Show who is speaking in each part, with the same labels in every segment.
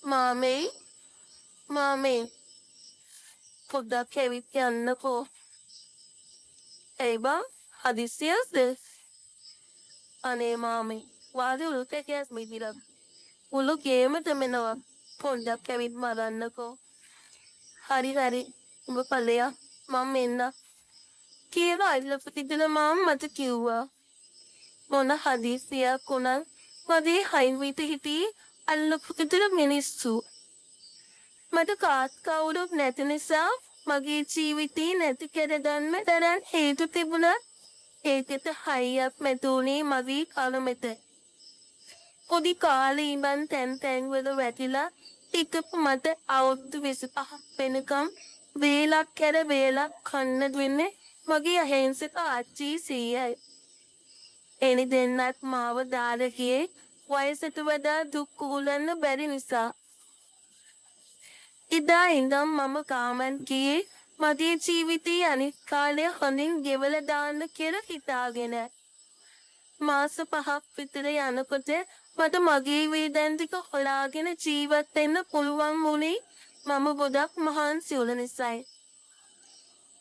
Speaker 1: මාමේ මාමේ පොඩ්ඩක් ඇවිත් යන්නකෝ. ඇයි බං හදිස්සියක්ද? අනේ මාමේ වාදේ උළු කැකෑස් මිදිලා. උළු ගේමට මෙනවා. පොඩ්ඩක් ඇවිත් මරන්නකෝ. හරි උඹ පලයා මම එන්න කියලා අල්ලපු මාම මට කිව්වා. මොන හදිස්සියක් වුණත් මගේ හයිවිත හිටියේ අල්ලපු මිනිස්සු. මට කාත් කවුරුත් නැති නිසා මගේ ජීවිතේ නැති කරගන්න තරම් හේතු තිබුණත් ඒකට හයියක් මැදුනේ මගේ කලමෙත. පොඩි කාලේ ඉඳන් තැන් වල වැටිලා හිටපු මට අවුරුදු 25 වෙනකම් වේලක් කර වේලක් කන්න දෙන්නේ මගේ අහිංසක ආච්චි සීයයි. එනි දෙන්නත් මාව දාලා ගියේ වයසට වඩා දුක් කුලන්න බැරි නිසා. ඉදා ඉඳන් මම කාමෙන් ගියේ මගේ ජීවිතේ අනිත් කාලය හොඳින් ගෙවලා දාන්න කියලා හිතාගෙන. මාස 5ක් විතර යනකොට මට මගේ වේදන් ටික හොලාගෙන ජීවත් වෙන්න පුළුවන් වුණේ මම ගොඩක් මහන්සි වුණ නිසායි.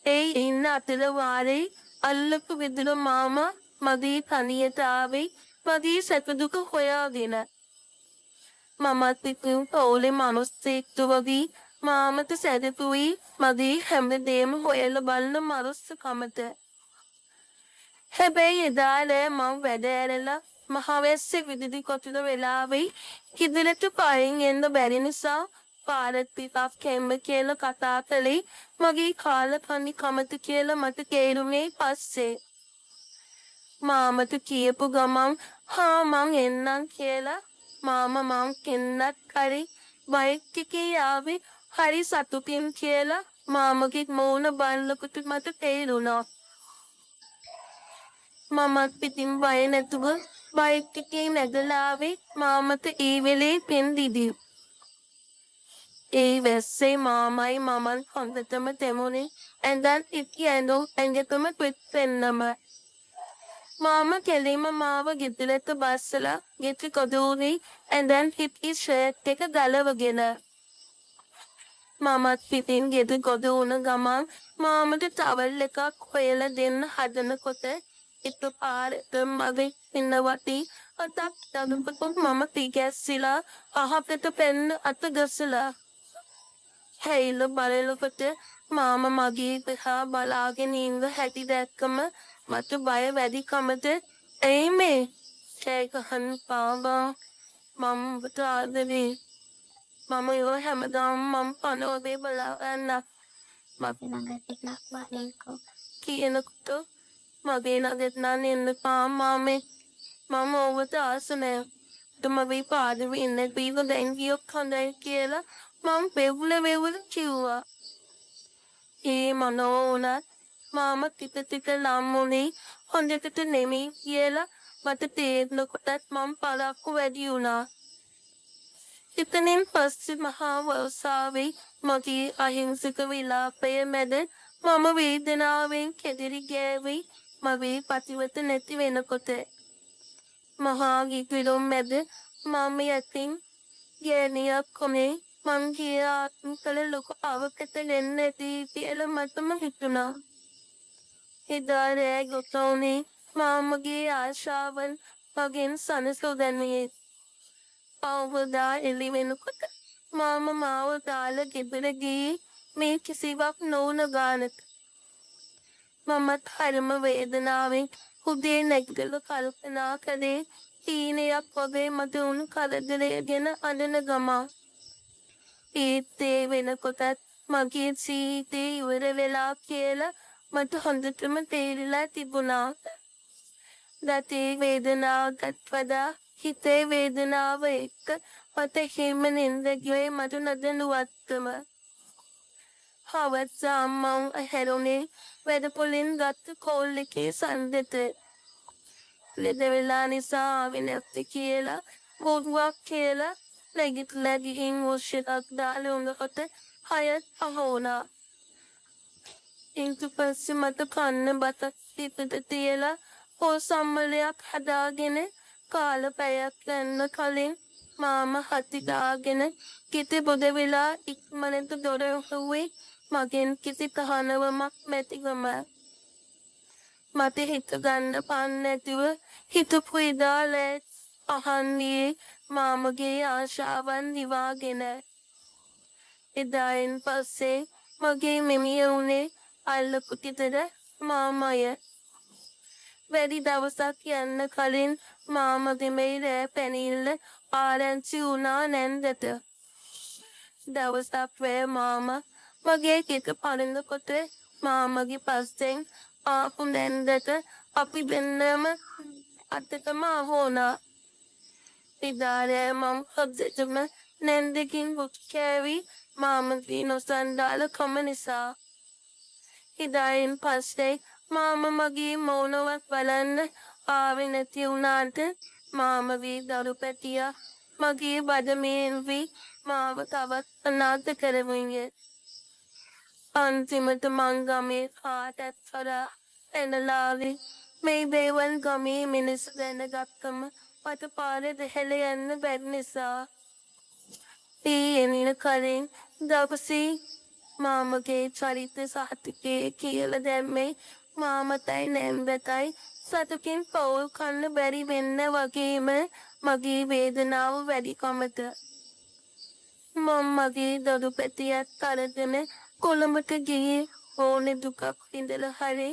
Speaker 1: ඒ ඉන්න අතර වාරේ අල්ලපු විදුල මාමා මගේ තනියට ආවේ මගේ සැප දුක හොයාගෙන. මමත් ඉතින් පවුලේ මිනිස්සෙක් වගේ මාමට සැදපුයි මගේ හැමදේම හොයලා බලන මනුස්සකමට. හැබැයි එදා නෑ මම වැඩ ඇරලා මහවැස්සේ විදුලි කොටුන වෙලාවේ කිදිලට පයින් එන්න බැරි නිසා පාරත් පිටක් කැම්ම කියලා කතා කළේ මගේ කාලකන්ණි කමත කියලා මට තේරුනේ පස්සේ. මාමට කියපු ගමන් හා මං එන්නම් කියලා මාමා මං කෙන්නත් කරි බයික් එකේ ආවේ හරි සතුටින් කියලා මාමගේ මූණ බලනකොට මට තේරුණා. මමත් පිටින් බය නැතුව බයික් එකේ නැගලා ආවේ මාමට ඒ වෙලේ පෙන් දිදී. ඒ වැස්සේ මාමයි මමන් හොඳටම තෙමුනේ ඇඳන් ඉති ඇඟටම පිට වෙන්නම. මාමා කෙලින්ම මාව ගෙදරට බස්සලා ගෙට කොදුනේ ඇඳන් හිටි ෂර්ට් එක ගලවගෙන. මමත් පිටින් ගෙට ගොඩ වුණ ගමන් මාමට ටවල් එකක් හොයලා දෙන්න හදනකොට එකපාරට මගේ පින්නවටි අතක් දඟපතොත් මම තිගැස්සිලා අහකට පෙන්න අත ගසලා. හැයිල බලලකොට මාමා මගේ දිහා බලාගෙන ඉන්න හැටි දැක්කම මට බය වැඩි කමට ඇයි මේ කෑ ගහන්න පාවා මම ඔබට ආදරේ. මම යෝ හැමදාම මම පනෝදේ බලාගන්න කියනකොට මගේ ළඟට නම් එන්න පා මාමේ මම ඔබට ආස නෑ. මගේ පාඩුවේ ඉන්න බීව දැන් ගියොත් හොඳයි කියලා මම වෙවුල කිව්වා. ඒ මනෝ උනත් මාමා ටික ලම්මුනේ හොඳට නෙමෙයි කියලා මට තේරෙනකොටත් මම පරක්කු වැඩි වුණා. ඉතින් පස්සේ මහා වර්ෂාවේ මගේ අහිංසක විලාපය මැද මම වේදනාවෙන් කෙදිරි ගෑවේ මගේ පතිවත නැති වෙනකොට. මහා ගිගුරුම් මැද මම යතින් ගෑනියක් කොනේ මං ගියා කල ලොකු අවකට දෙන්න ඇති කියලා මටම හිතුණා. එදා රෑ ගොතෝනේ මාමගේ ආශාවන් මගෙන් සනසෝදන්නේ. පවදා එළි වෙනකොට මාමා මාව දාලා ගෙදර ගියේ මේ කිසිවක් නොවුන ගානට. මමත් හරිම වේදනාවෙන් උදේ නැගිටලා කල්පනා කළේ තීනයක් වගේ මට උණු කරදරය ගැන අඬන ගමන්. ඒත් ඒ වෙනකොටත් මගේ ජීවිතේ ඉවර වෙලා කියලා මට හොඳටම තේරිලා තිබුණා. දතේ වේදනාවකට වඩා හිතේ වේදනාව එක්ක මට හිම නින්ද ගියේ මට නොදැනුවත්වම. හවස අම්මා හැරුණේ වැඩ පොලින් ගත්ත කෝල් එකේ සන්දෙත. ලෙඩ වෙලා නිසා ආවේ නැත්තේ කියලා බොරුවක් කියලා නැගිටලා ගිහින් වොෂ්ෂයක් දාලා උඟකට හයත් අහුණා. ඊට පස්සේ මට කන්න බතක් පිටට තියලා පොල් සම්මලයක් හදාගෙන කාල පැයක් යන්න කලින් මාම හතිදාගෙන කිති බොද වෙලා ඉක්මනට දොර හුවේ මගෙන් කිසි තහනවමක් නැතිවම මට හිතගන්න පන්නැතිව හිතපු එදා ලැස් අහන්නියේ මාමගේ ආශාවන් නිවාගෙන එදායින් පස්සේ මගේ මෙමිය වුණේ අල්ලපුටිතර මාමය වැඩි දවසක් යන්න කලින් මාමගේ මේ රෑ පැනිල්ල ආරංචි වුණා නැන්දට දවසක් වේ මාම මගේ කෙක පරඳකොට මාමගේ පස්සෙන් ආපු නැන්දට අපි දෙන්නම අතටම අහෝනා ඉදාරෑ මම හොද්දටම නැන්දකින් බුත් කෑවි මාමගේ නොසන්ඩාල කම නිසා ඉදායින් පස්සේ මාම මගේ මෝනවත් බලන්න ආවෙ නැති වුණාට මාමගේ දරු පැටියා මගේ බඩමේන් වී මාව තවත් අනාථ කරවුයේ අන්තිමට මං ගමේ කාටත් කරා එනලාවි මේ දේවල් ගමේ මිනිස්සු දැනගත්තම මට පාරේ දෙහෙල යන්න බැරි නිසා එනින කලින් දවසේ මාමගේ චරිත සහතිකයේ කියලා දැම්මේ මාමතයි නැන්දටයි සතුකින් පවුල් කන්න බැරි වෙන්න වගේම මගේ වේදනාව වැඩිකමට මම මගේ දරු පැටියත් අරගෙන කොළඹට ගියේ ඕනේ දුකක් විඳලා හරි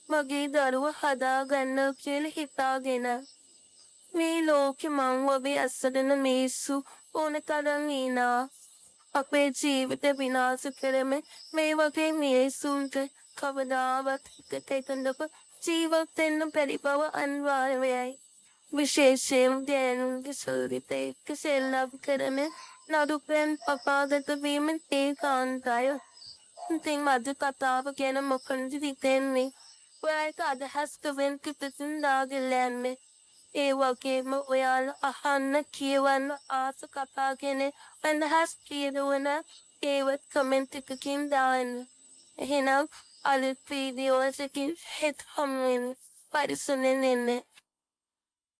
Speaker 1: මගේ දරුව හදාගන්න කියලා හිතාගෙන මේ ලෝකෙ මං වගේ අසරණ මිනිස්සු ඕන තරම් ඉන්නවා අපේ ජීවිත විනාශ කරම මේ වගේ මිනිස්සුන්ට කවදාවත් එකතෙන්දක ජීවත් වෙන්න බැරි බව අනිවාර්යයි. විශේෂයෙන් දැනුන්ගේ සල්විතේ කෙසෙල්ලක් කරම නඩුපෙන් පපාදත වීමෙන් ඒකාන්තය. ඉතින් මද කතාව ගැන මොකද හිතෙන්නේ? ඔයාලට අදහස් කවෙන් කිපිටින් දාගලන්නේ. ඒ වගේම ඔයාලා අහන්න කියවන්න ආස කතා ගැන අදහස් කියනවන ඒවත් කමෙන්ට් එකකින් දාන්න. එහෙනම් අලුත් වීඩියෝ එකකින් හෙට හමු වෙමු. පරිස්සමෙන් ඉන්න.